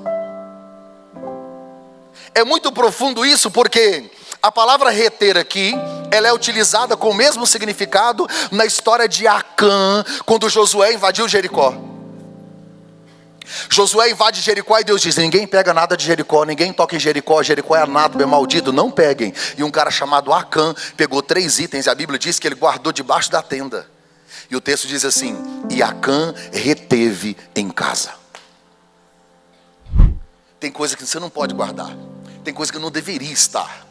É muito profundo isso, porque a palavra reter aqui, ela é utilizada com o mesmo significado na história de Acã, quando Josué invadiu Jericó. Josué invade Jericó e Deus diz: ninguém pega nada de Jericó, ninguém toca em Jericó, Jericó é anátema, é maldito, não peguem. E um cara chamado Acã pegou 3 itens, a Bíblia diz que ele guardou debaixo da tenda. E o texto diz assim: e Acã reteve em casa. Tem coisa que você não pode guardar, tem coisa que não deveria estar.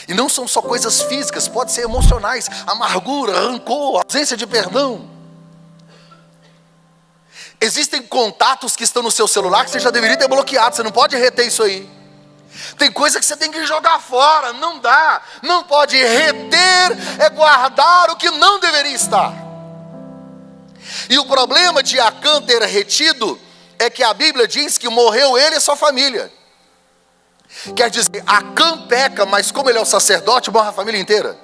E não são só coisas físicas, pode ser emocionais, amargura, rancor, ausência de perdão. Existem contatos que estão no seu celular que você já deveria ter bloqueado. Você não pode reter isso aí. Tem coisa que você tem que jogar fora. Não dá. Não pode reter. É guardar o que não deveria estar. E o problema de Acã ter retido é que a Bíblia diz que morreu ele e sua família. Quer dizer, Acã peca, mas como ele é o sacerdote, morre a família inteira.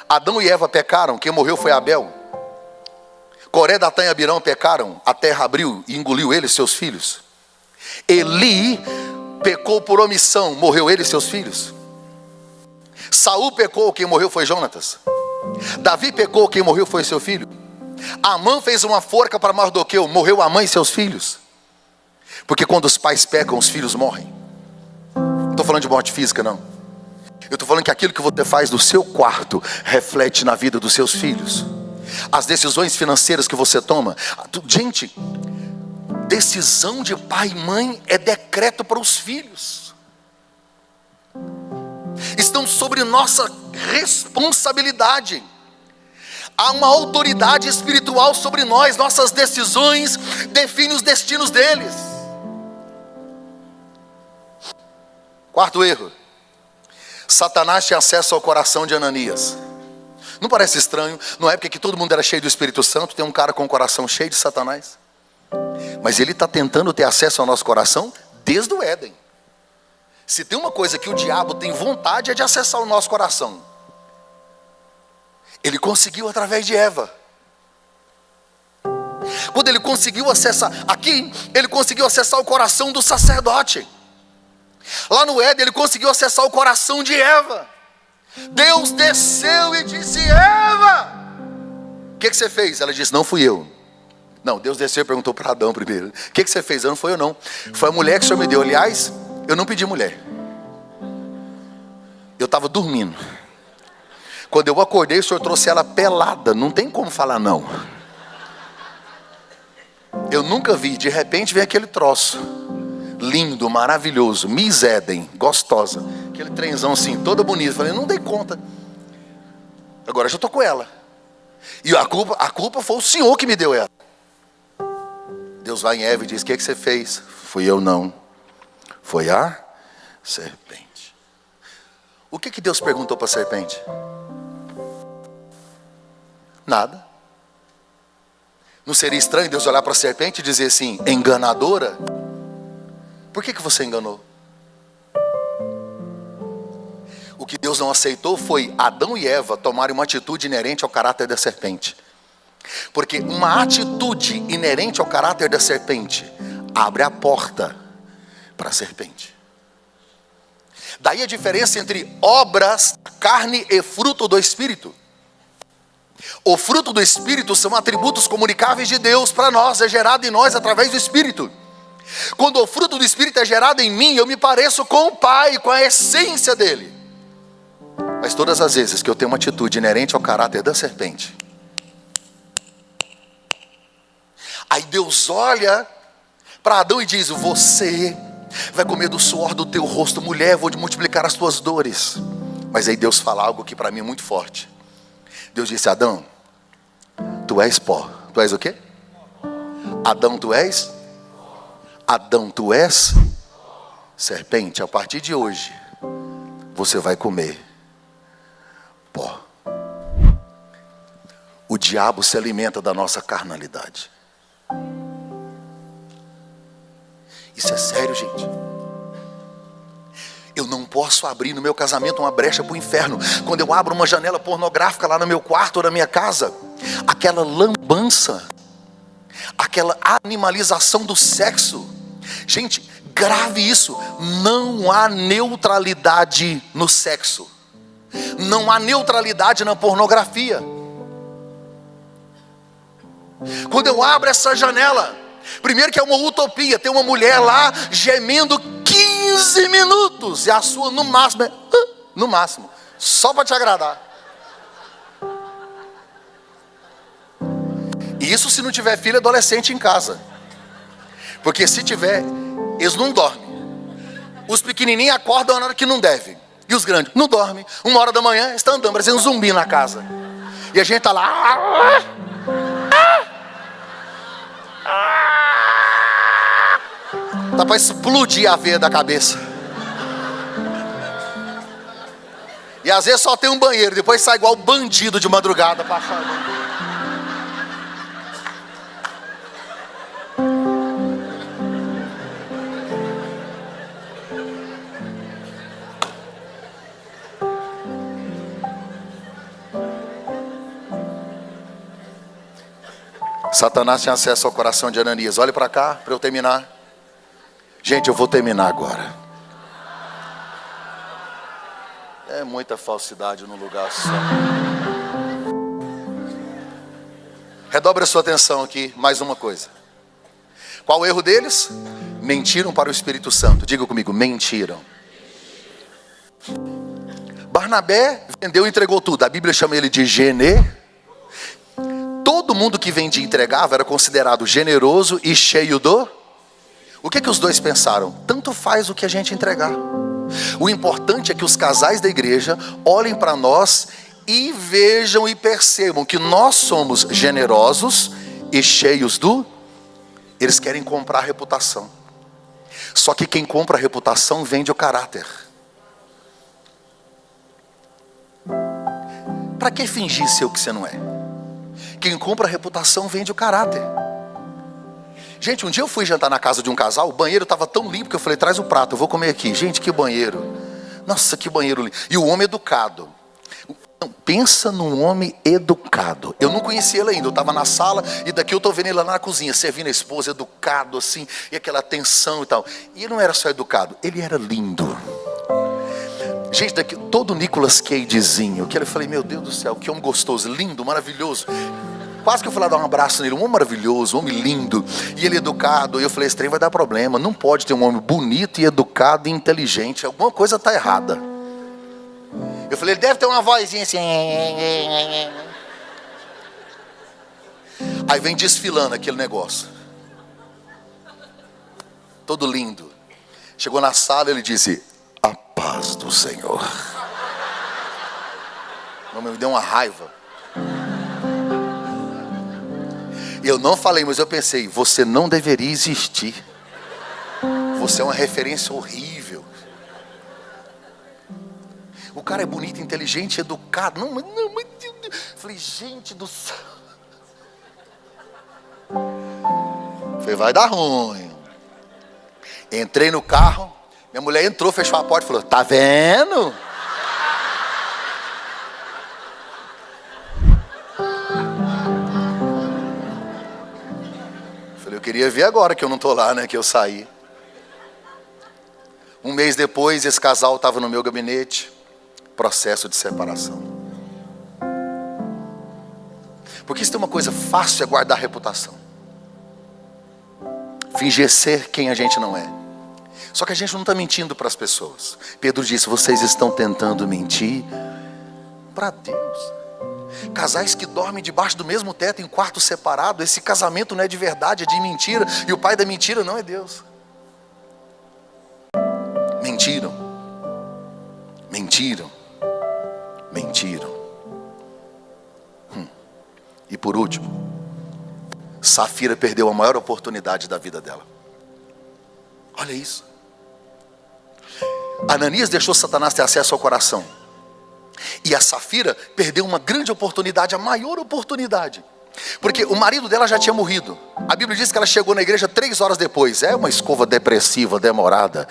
Adão e Eva pecaram, quem morreu foi Abel. Coré, Datã e Abirão pecaram, a terra abriu e engoliu ele e seus filhos. Eli pecou por omissão, morreu ele e seus filhos. Saul pecou, quem morreu foi Jonatas. Davi pecou, quem morreu foi seu filho. Amã fez uma forca para Mardoqueu, morreu a mãe e seus filhos. Porque quando os pais pecam, os filhos morrem. Não estou falando de morte física, não. Eu estou falando que aquilo que você faz no seu quarto reflete na vida dos seus filhos. As decisões financeiras que você toma. Gente, decisão de pai e mãe é decreto para os filhos. Estão sobre nossa responsabilidade. Há uma autoridade espiritual sobre nós. Nossas decisões definem os destinos deles. Quarto erro. Satanás tinha acesso ao coração de Ananias. Não parece estranho? Na época que todo mundo era cheio do Espírito Santo, tem um cara com o coração cheio de Satanás. Mas ele está tentando ter acesso ao nosso coração desde o Éden. Se tem uma coisa que o diabo tem vontade é de acessar o nosso coração. Ele conseguiu através de Eva. Quando ele conseguiu acessar, aqui, ele conseguiu acessar o coração do sacerdote. Lá no Éden ele conseguiu acessar o coração de Eva. Deus desceu e disse: Eva, o que você fez? Ela disse: não fui eu. Não, Deus desceu e perguntou para Adão primeiro: o que você fez? Não foi eu não. Foi a mulher que o Senhor me deu. Aliás, eu não pedi mulher. Eu estava dormindo. Quando eu acordei, o Senhor trouxe ela pelada. Não tem como falar não. Eu nunca vi. De repente vem aquele troço lindo, maravilhoso, Miss Eden, gostosa, aquele trenzão assim, toda bonita. Falei, não dei conta. Agora eu já estou com ela. E a culpa foi o Senhor que me deu ela. Deus vai em Eva e diz: o que você fez? Fui eu não. Foi a serpente. O que Deus perguntou para a serpente? Nada. Não seria estranho Deus olhar para a serpente e dizer assim: enganadora? Por que você enganou? O que Deus não aceitou foi Adão e Eva tomarem uma atitude inerente ao caráter da serpente. Porque uma atitude inerente ao caráter da serpente abre a porta para a serpente. Daí a diferença entre obras, carne e fruto do Espírito. O fruto do Espírito são atributos comunicáveis de Deus para nós, é gerado em nós através do Espírito. Quando o fruto do Espírito é gerado em mim, eu me pareço com o Pai, com a essência dele. Mas todas as vezes que eu tenho uma atitude inerente ao caráter da serpente, aí Deus olha para Adão e diz: você vai comer do suor do teu rosto, mulher, vou multiplicar as tuas dores. Mas aí Deus fala algo que para mim é muito forte. Deus disse: Adão, tu és pó. Tu és o quê? Adão, tu és? Adão, tu és? Serpente, a partir de hoje, você vai comer pó. O diabo se alimenta da nossa carnalidade. Isso é sério, gente. Eu não posso abrir no meu casamento uma brecha para o inferno. Quando eu abro uma janela pornográfica lá no meu quarto ou na minha casa, aquela lambança, aquela animalização do sexo. Gente, grave isso. Não há neutralidade no sexo. Não há neutralidade na pornografia. Quando eu abro essa janela, primeiro que é uma utopia, tem uma mulher lá gemendo 15 minutos, e a sua no máximo, só para te agradar. E isso se não tiver filho adolescente em casa. Porque se tiver, eles não dormem. Os pequenininhos acordam na hora que não devem. E os grandes não dormem. 1h da manhã estão andando, parecendo um zumbi na casa. E a gente está lá. Tá para explodir a veia da cabeça. E às vezes só tem um banheiro, depois sai igual bandido de madrugada passando. Satanás tinha acesso ao coração de Ananias. Olhe para cá, para eu terminar. Gente, eu vou terminar agora. É muita falsidade num lugar só. Redobre a sua atenção aqui, mais uma coisa. Qual o erro deles? Mentiram para o Espírito Santo. Diga comigo, mentiram. Barnabé vendeu e entregou tudo. A Bíblia chama ele de Todo mundo que vendia e entregava era considerado generoso e cheio do... O que os dois pensaram? Tanto faz o que a gente entregar. O importante é que os casais da igreja olhem para nós e vejam e percebam que nós somos generosos e cheios do... Eles querem comprar a reputação. Só que quem compra a reputação vende o caráter. Para que fingir ser o que você não é? Quem compra a reputação vende o caráter. Gente, um dia eu fui jantar na casa de um casal, o banheiro estava tão limpo que eu falei, traz o prato, eu vou comer aqui. Gente, que banheiro. Nossa, que banheiro limpo. E o homem educado. Pensa num homem educado. Eu não conhecia ele ainda, eu estava na sala e daqui eu estou vendo ele lá na cozinha, servindo a esposa, educado assim, e aquela atenção e tal. E ele não era só educado, ele era lindo. Gente, daqui, todo Nicolas Cagezinho, que eu falei, meu Deus do céu, que homem gostoso, lindo, maravilhoso. Quase que eu fui lá dar um abraço nele, um homem maravilhoso, um homem lindo, e ele educado. E eu falei, esse trem vai dar problema, não pode ter um homem bonito e educado e inteligente, alguma coisa está errada. Eu falei, ele deve ter uma vozinha assim. Aí vem desfilando aquele negócio. Todo lindo. Chegou na sala, ele disse, a paz do Senhor. Me deu uma raiva. Eu não falei, mas eu pensei, você não deveria existir. Você é uma referência horrível. O cara é bonito, inteligente, educado. Não, falei, gente do céu. Falei, vai dar ruim. Entrei no carro. Minha mulher entrou, fechou a porta e falou, tá vendo? Falei, eu queria ver agora que eu não tô lá, né? Que eu saí. Um mês depois, esse casal estava no meu gabinete. Processo de separação. Porque isso tem uma coisa fácil, é guardar a reputação. Fingir ser quem a gente não é. Só que a gente não está mentindo para as pessoas. Pedro disse, vocês estão tentando mentir para Deus. Casais que dormem debaixo do mesmo teto em quarto separado, esse casamento não é de verdade, é de mentira. E o pai da mentira não é Deus. Mentiram. E por último, Safira perdeu a maior oportunidade da vida dela. Olha isso. Ananias deixou Satanás ter acesso ao coração. E a Safira perdeu uma grande oportunidade, a maior oportunidade. Porque o marido dela já tinha morrido. A Bíblia diz que ela chegou na igreja 3 horas depois. É uma escova depressiva, demorada.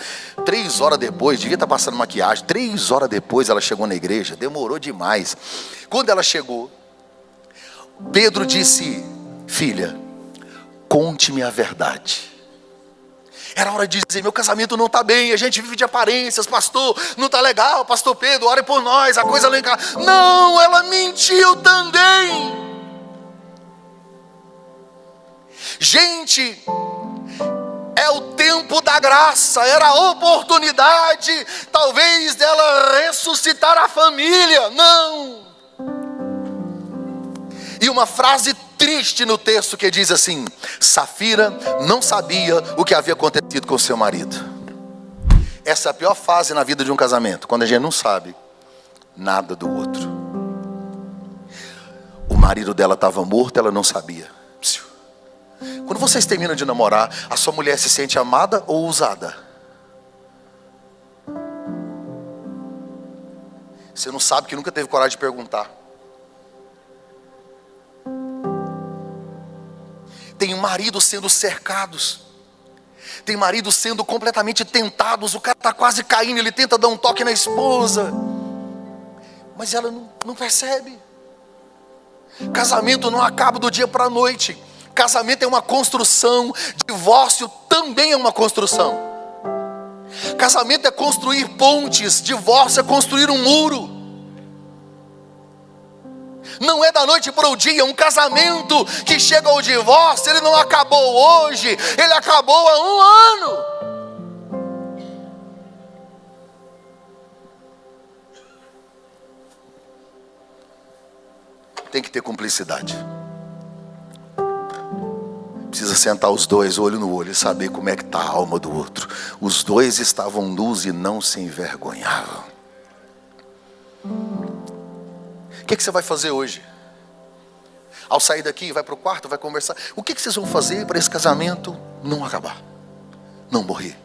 3 horas depois, devia estar passando maquiagem. 3 horas depois ela chegou na igreja. Demorou demais. Quando ela chegou, Pedro disse, filha, conte-me a verdade. Era hora de dizer, meu casamento não está bem, a gente vive de aparências, pastor, não está legal, pastor Pedro, ore por nós, a coisa lá em casa. Não, ela mentiu também. Gente, é o tempo da graça, era a oportunidade, talvez dela ressuscitar a família. Não. E uma frase triste no texto que diz assim, Safira não sabia o que havia acontecido com seu marido. Essa é a pior fase na vida de um casamento, quando a gente não sabe nada do outro. O marido dela estava morto, ela não sabia. Quando vocês terminam de namorar, a sua mulher se sente amada ou usada? Você não sabe, que nunca teve coragem de perguntar. Tem maridos sendo cercados. Tem maridos sendo completamente tentados. O cara está quase caindo, ele tenta dar um toque na esposa. Mas ela não percebe. Casamento não acaba do dia para a noite. Casamento é uma construção. Divórcio também é uma construção. Casamento é construir pontes. Divórcio é construir um muro. Não é da noite para o dia. Um casamento que chega ao divórcio, ele não acabou hoje, ele acabou há um ano. Tem que ter cumplicidade. Precisa sentar os dois, olho no olho, e saber como é que está a alma do outro. Os dois estavam nus e não se envergonhavam. O que você vai fazer hoje? Ao sair daqui, vai para o quarto, vai conversar. O que vocês vão fazer para esse casamento não acabar? Não morrer?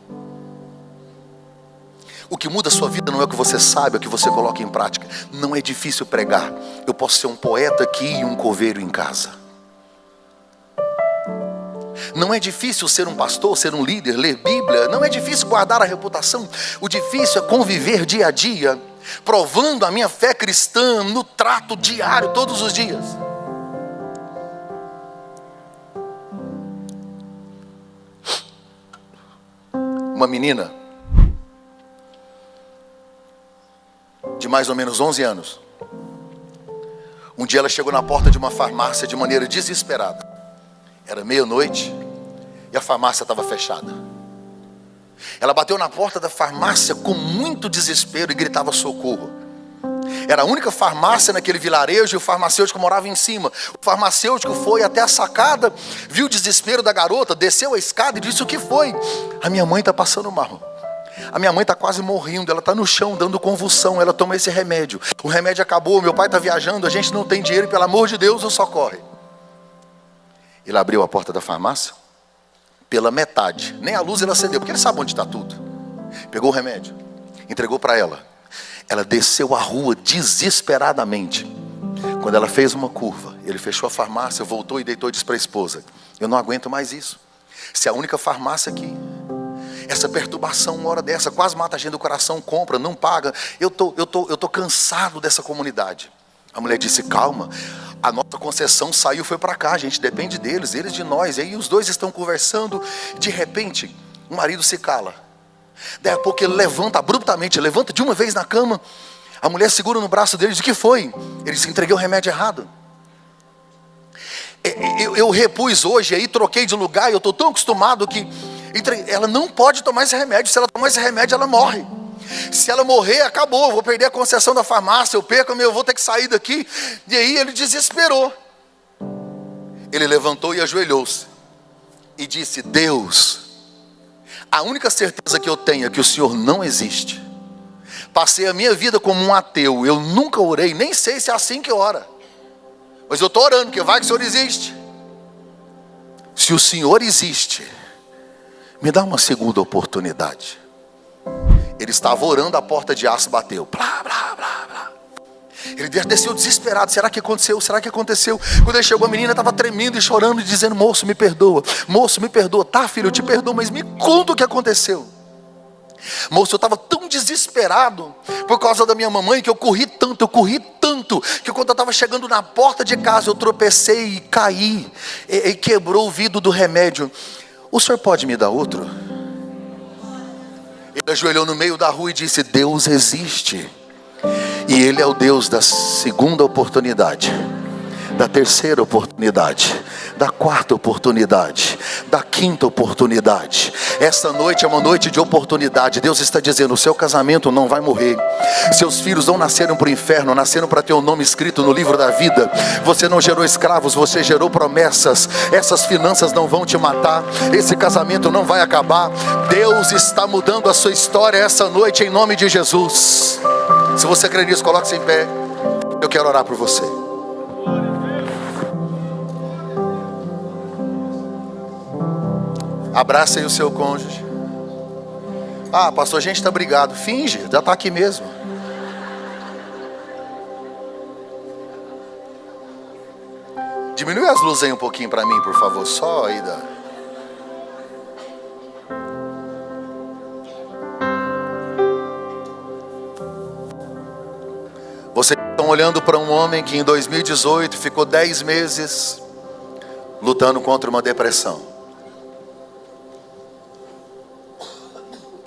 O que muda a sua vida não é o que você sabe, é o que você coloca em prática. Não é difícil pregar. Eu posso ser um poeta aqui e um coveiro em casa. Não é difícil ser um pastor, ser um líder, ler Bíblia. Não é difícil guardar a reputação. O difícil é conviver dia a dia, provando a minha fé cristã no trato diário, todos os dias. Uma menina de mais ou menos 11 anos. Um dia ela chegou na porta de uma farmácia de maneira desesperada. Era meia-noite e a farmácia estava fechada. Ela bateu na porta da farmácia com muito desespero e gritava socorro. Era a única farmácia naquele vilarejo e o farmacêutico morava em cima. O farmacêutico foi até a sacada, viu o desespero da garota, desceu a escada e disse: o que foi? A minha mãe está passando mal. A minha mãe está quase morrendo, ela está no chão dando convulsão, ela toma esse remédio. O remédio acabou, meu pai está viajando, a gente não tem dinheiro, pelo amor de Deus, nos socorre. Ele abriu a porta da farmácia, pela metade, nem a luz ele acendeu, porque ele sabe onde está tudo. Pegou o remédio, entregou para ela. Ela desceu a rua desesperadamente. Quando ela fez uma curva, ele fechou a farmácia, voltou e deitou e disse para a esposa: eu não aguento mais isso. Se é a única farmácia aqui, essa perturbação, uma hora dessa, quase mata a gente do coração, compra, não paga. Eu tô cansado dessa comunidade. A mulher disse: calma, a nossa concessão saiu, foi para cá, a gente depende deles, eles de nós. E aí os dois estão conversando, de repente, o marido se cala. Daí a pouco ele levanta abruptamente, levanta de uma vez na cama. A mulher segura no braço dele e diz: o que foi? Ele disse: entreguei o remédio errado. Eu repus hoje, aí troquei de lugar, e eu estou tão acostumado que ela não pode tomar esse remédio. Se ela tomar esse remédio, ela morre. Se ela morrer, acabou, vou perder a concessão da farmácia, eu perco, eu vou ter que sair daqui. E aí ele desesperou. Ele levantou e ajoelhou-se e disse: Deus, a única certeza que eu tenho é que o Senhor não existe. Passei a minha vida como um ateu, eu nunca orei, nem sei se é assim que ora, mas eu estou orando, porque vai que o Senhor existe. Se o Senhor existe, me dá uma segunda oportunidade. Ele estava orando, a porta de aço bateu. Blá, blá, blá, blá. Ele desceu desesperado. Será que aconteceu? Será que aconteceu? Quando ele chegou, a menina estava tremendo e chorando e dizendo: moço, me perdoa. Moço, me perdoa. Tá, filho, eu te perdoo, mas me conta o que aconteceu. Moço, eu estava tão desesperado por causa da minha mamãe, que eu corri tanto, que quando eu estava chegando na porta de casa, eu tropecei e caí, e quebrou o vidro do remédio. O senhor pode me dar outro? Ele ajoelhou no meio da rua e disse: Deus existe. E Ele é o Deus da segunda oportunidade, da terceira oportunidade, da quarta oportunidade, da quinta oportunidade. Esta noite é uma noite de oportunidade. Deus está dizendo: o seu casamento não vai morrer. Seus filhos não nasceram para o inferno, nasceram para ter o nome escrito no livro da vida. Você não gerou escravos, você gerou promessas. Essas finanças não vão te matar, esse casamento não vai acabar. Deus está mudando a sua história essa noite em nome de Jesus. Se você crê nisso, coloque-se em pé. Eu quero orar por você. Abraça aí o seu cônjuge. Ah, pastor, a gente está brigado. Finge, já está aqui mesmo. Diminui as luzes aí um pouquinho para mim, por favor. Só aí da... Vocês estão olhando para um homem que em 2018 ficou 10 meses lutando contra uma depressão.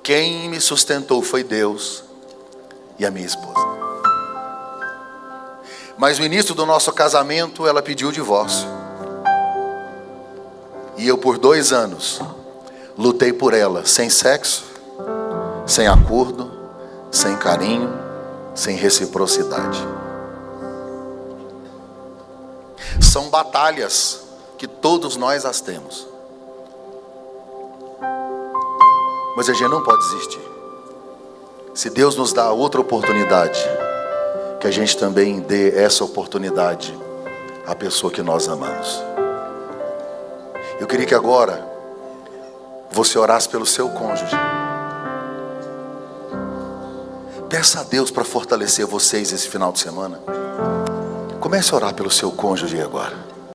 Quem me sustentou foi Deus e a minha esposa. Mas no início do nosso casamento, ela pediu o divórcio. E eu, por 2 anos, lutei por ela, sem sexo, sem acordo, sem carinho, sem reciprocidade. São batalhas que todos nós as temos. Mas a gente não pode desistir. Se Deus nos dá outra oportunidade, que a gente também dê essa oportunidade à pessoa que nós amamos. Eu queria que agora você orasse pelo seu cônjuge. Peça a Deus para fortalecer vocês esse final de semana. Comece a orar pelo seu cônjuge agora.